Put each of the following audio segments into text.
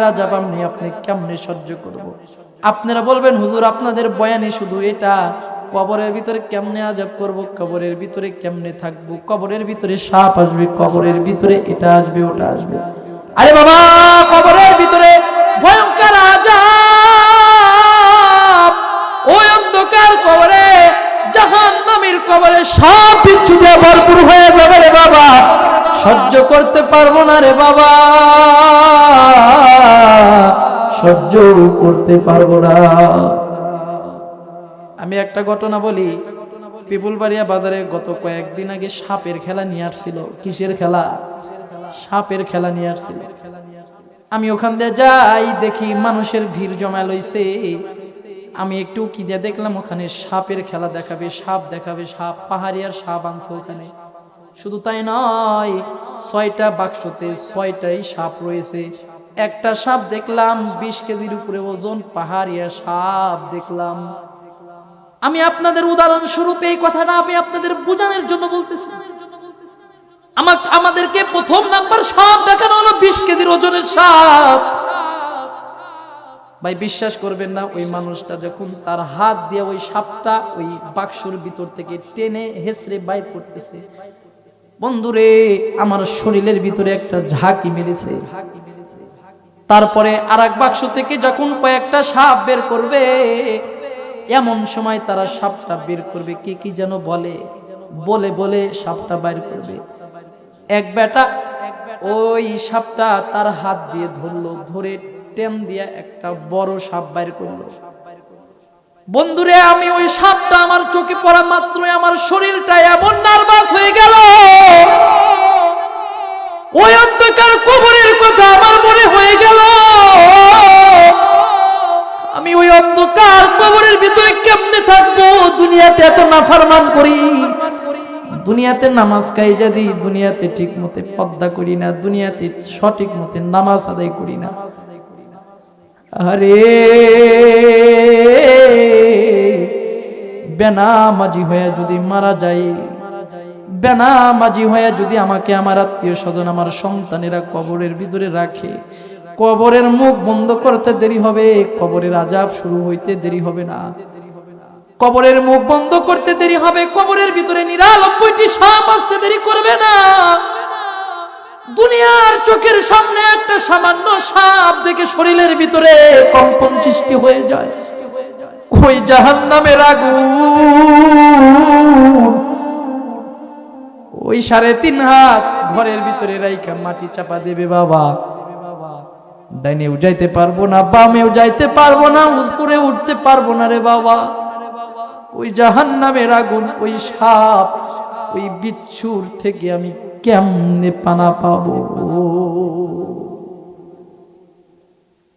আযাব আপনি কেমনে সহ্য করব? আপনারা বলবেন হুজুর আপনাদের বয়ানে শুধু এটা, কবরের ভিতরে কেমনে আযাব করব, কবরের ভিতরে কেমনে থাকবো, কবরের ভিতরে সাপ আসবে, কবরের ভিতরে এটা আসবে ওটা আসবে। আরে বাবা, কবরের ভিতরে ভয়ঙ্কর আযাব, ওই অন্ধকার কবরে, জাহান্নামের কবরে সাপ বিচ্ছু দিয়ে ভরপুর হয়ে যাবে রে বাবা, সহ্য করতে পারবো না রে বাবা, সহ্য করতে পারবো না। আমি একটা ঘটনা বলি, পিপুলবাড়িয়া বাজারে গত কয়েকদিন আগে সাপের খেলা নিয়ে আসছিল। কিসের খেলা? সাপের খেলা নিয়ে আসছিল। আমি ওখান দিয়ে যাই, দেখি মানুষের ভিড় জমা লইছে। আমি একটু কি দিয়ে দেখলাম, ওখানে সাপের খেলা দেখাবে, সাপ দেখাবে, সাপ, পাহাড়িয়ার সাপ আনছে ওখানে। শুধু তাই নয়, 6টা বাক্সতে 6টাই সাপ রয়েছে। একটা সাপ দেখলাম 20 কেজির উপরে ওজন, পাহাড়িয়া সাপ দেখলাম। আমি আপনাদের উদাহরণস্বরূপ এই কথাটা আমি আপনাদের বোঝানোর জন্য বলতেছি। আমাদেরকে প্রথম নাম্বার সাপ দেখানো হলো 20 কেজির ওজনের সাপ। ভাই বিশ্বাস করবেন না, ওই মানুষটা যখন তার হাত দিয়ে ওই সাপটা ওই বাক্সর ভিতর থেকে টেনে হেসড়ে বাইর করতেছে, বন্ধুরে আমার শরীরের ভিতরে একটা ঝাঁকি মেরেছে। তারপরে আরেক বাক্স থেকে যখন কয়েকটা সাপ বের করবে, এমন সময় তারা সাপটা বের করবে, কি কি যেন বলে বলে বলে সাপটা বাইর করবে। এক বেটা ওই সাপটা তার হাত দিয়ে ধরলো, ধরে টেম দিয়ে একটা বড় সাপ বাইর করলো। বন্ধুরে আমি ওই সাপটা আমার চোখে পড়া মাত্রই আমার শরীরটা এমন নার্ভাস হয়ে গেল, ওই অন্ধকার কবরের কথা আমার মনে হয়ে গেল। আমি ওই অন্ধকার কবরের ভিতরে কেমনে থাকবো? দুনিয়াতে এত নাফরমান করি, দুনিয়াতে নামাজ কায়দা দিই, দুনিয়াতে ঠিক মতে পর্দা করি না, দুনিয়াতে সঠিক মতে নামাজ আদায় করি না। আরে বেনামাজি হয়ে যদি মারা যায়, বেনামাজি হয়ে যদি আমাকে আমার আত্মীয় স্বজন আমার সন্তানেরা কবরের ভিতরে রাখে, কবরের মুখ বন্ধ করতে দেরি হবে, কবরের আযাব শুরু হইতে দেরি হবে না। কবরের মুখ বন্ধ করতে দেরি হবে, কবরের ভিতরে 99টি সাপ আসতে দেরি করবে না। দুনিয়ার চোখের সামনে একটা সামান্য সাপ দেখে শরীরের ভিতরে কম্পন সৃষ্টি হয়ে যায়। ওই জাহান্নামের আগুন ওই 3.5 হাত ঘরের ভিতরে রাইখা মাটি চাপা দেবে বাবা। ডাইনেও যাইতে পারবো না, বামেও যাইতে পারবো না, উপরে উঠতে পারবো না রে বাবা। ওই জাহান্নামের আগুন, ওই সাপ, ওই বিচ্ছুর থেকে আমি কেমনে পানা পাবো?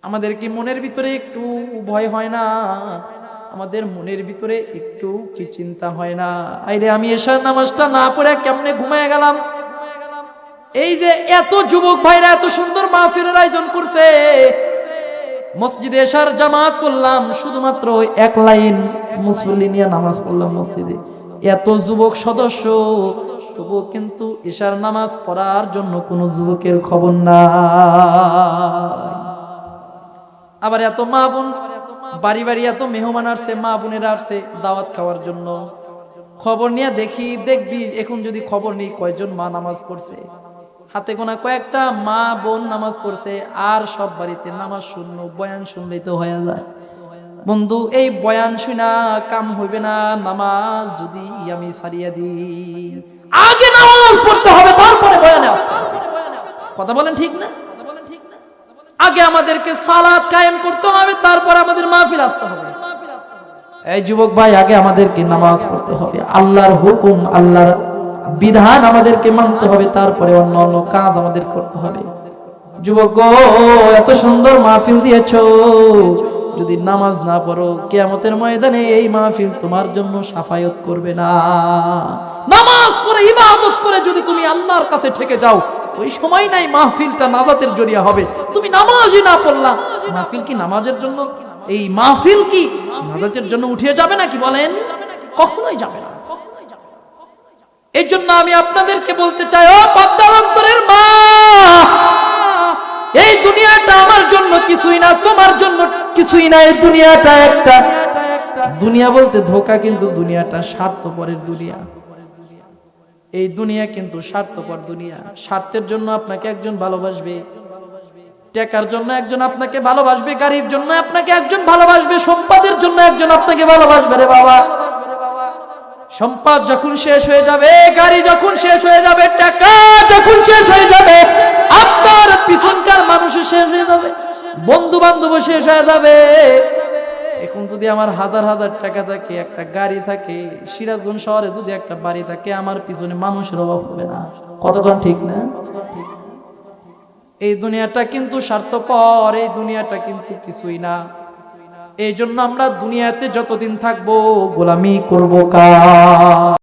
আমাদের কি মনের ভিতরে একটু ভয় হয় না? আমাদের মনের ভিতরে একটু কি চিন্তা হয় না? আইরে আমি এশার নামাজটা না পড়ে কেমনে ঘুমায় গেলাম। এই যে এত যুবক ভাইরা এত সুন্দর মাহফিলের আয়োজন করছে, মসজিদে এশার জামাত পড়লাম, শুধুমাত্র এক লাইন মুসল্লি নিয়ে নামাজ পড়লাম মসজিদে, এত যুবক সদস্য, তবু কিন্তু এশার নামাজ পড়ার জন্য কোনো যুবকের খবর নাই। আবার এত মা বোন বাড়ি বাড়ি, এত মেহমান আসছে, মা বোনেরা আসছে দাওয়াত খাওয়ার জন্য। খবর নিয়ে দেখবি এখন যদি খবর নেই কয়জন মা নামাজ পড়ছে, হাতে গোনা কয়েকটা মা বোন নামাজ পড়ছে, আর সব বাড়িতে নামাজ শূন্য, বয়ান শুনলেই তো হয়ে যায়। বন্ধু এই বয়ান শুনা কাম হইবে না, নামাজ যদি আমি ছাড়িয়ে দিই, আগে নামাজ পড়তে হবে তারপরে বয়ানে আসতে হবে। কথা বলেন ঠিক না? আগে আমাদেরকে সালাত কায়েম করতে হবে, তারপর আমাদের মাহফিল আসতে হবে। এই যুবক ভাই, আগে আমাদেরকে নামাজ পড়তে হবে, আল্লাহর হুকুম আল্লাহর বিধান আমাদেরকে মানতে হবে, তারপরে অন্য অন্য কাজ আমাদের করতে হবে। যুবক গো, এত সুন্দর মাহফিল দিয়েছো, যদি নামাজ না পড়ো কিয়ামতের ময়দানে এই মাহফিল তোমার জন্য শাফায়াত করবে না। নামাজ পড়ে ইবাদত করে যদি তুমি আল্লাহর কাছে ঠেকে যাও, ওই সময় নাই মাহফিলটা নাজাতের জরিয়া হবে। তুমি নামাজই না পড়লা, মাহফিল কি নামাজের জন্য, এই মাহফিল কি নাজাতের জন্য উঠিয়ে যাবে নাকি বলেন? কখনোই যাবে না। এই জন্য আমি আপনাদেরকে বলতে চাই, ও পদ্মার অন্তরের মা, এই দুনিয়াটা আমার জন্য কিছুই না, তোমার জন্য কিছুই না। এই দুনিয়াটা একটা দুনিয়া বলতে ধোঁকা, কিন্তু দুনিয়াটা স্বার্থপরের দুনিয়া। এই দুনিয়া কিন্তু স্বার্থপর দুনিয়া। স্বার্থের জন্য আপনাকে একজন ভালোবাসবে, টাকার জন্য একজন আপনাকে ভালোবাসবে, গাড়ির জন্য আপনাকে একজন ভালোবাসবে, সম্পদের জন্য একজন আপনাকে ভালোবাসবে। রে বাবা, সম্পদ যখন শেষ হয়ে যাবে, গাড়ি যখন শেষ হয়ে যাবে, টাকা যখন শেষ হয়ে যাবে, আপনার পিছনকার মানুষ শেষ হয়ে যাবে, বন্ধু বান্ধব শেষ হয়ে যাবে। এখন যদি আমার হাজার হাজার টাকা থাকে, একটা গাড়ি থাকে, সিরাজগঞ্জ শহরে যদি একটা বাড়ি থাকে, আমার পিছনে মানুষের অভাব হবে না। কতক্ষণ ঠিক না? এই দুনিয়াটা কিন্তু স্বার্থপর, এই দুনিয়াটা কিন্তু কিছুই না। এই জন্য আমরা দুনিয়াতে যতদিন থাকবো গোলামি করবো কার?